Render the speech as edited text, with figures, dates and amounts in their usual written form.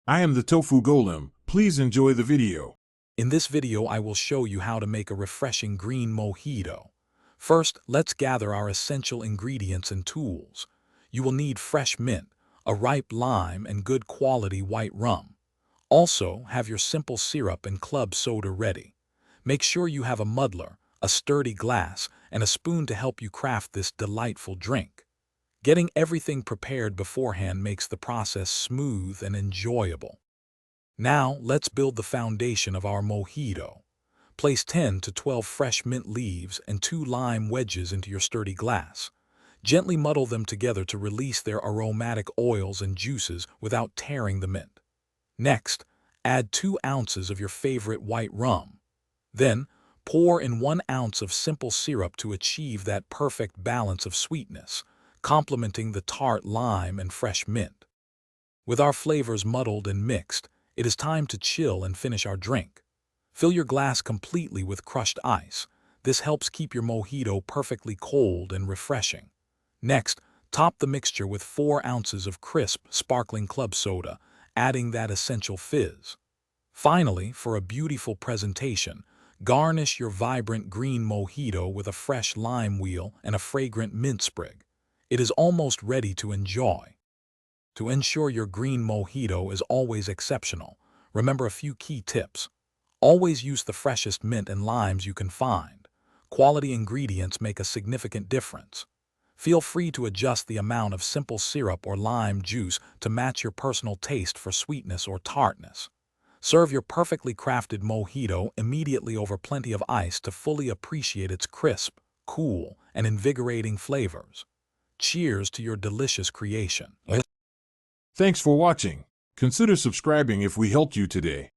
I am the Tofu Golem. Please enjoy the video. In this video, I will show you how to make a refreshing green mojito. First, let's gather our essential ingredients and tools. You will need fresh mint, a ripe lime, and good quality white rum. Also, have your simple syrup and club soda ready. Make sure you have a muddler, a sturdy glass, and a spoon to help you craft this delightful drink. Getting everything prepared beforehand makes the process smooth and enjoyable. Now, let's build the foundation of our mojito. Place 10 to 12 fresh mint leaves and 2 lime wedges into your sturdy glass. Gently muddle them together to release their aromatic oils and juices without tearing the mint. Next, add 2 ounces of your favorite white rum. Then, pour in 1 ounce of simple syrup to achieve that perfect balance of sweetness, complementing the tart lime and fresh mint. With our flavors muddled and mixed, it is time to chill and finish our drink. Fill your glass completely with crushed ice. This helps keep your mojito perfectly cold and refreshing. Next, top the mixture with 4 ounces of crisp, sparkling club soda, adding that essential fizz. Finally, for a beautiful presentation, garnish your vibrant green mojito with a fresh lime wheel and a fragrant mint sprig. It is almost ready to enjoy. To ensure your green mojito is always exceptional, remember a few key tips. Always use the freshest mint and limes you can find. Quality ingredients make a significant difference. Feel free to adjust the amount of simple syrup or lime juice to match your personal taste for sweetness or tartness. Serve your perfectly crafted mojito immediately over plenty of ice to fully appreciate its crisp, cool, and invigorating flavors. Cheers to your delicious creation. Thanks for watching. Consider subscribing if we helped you today.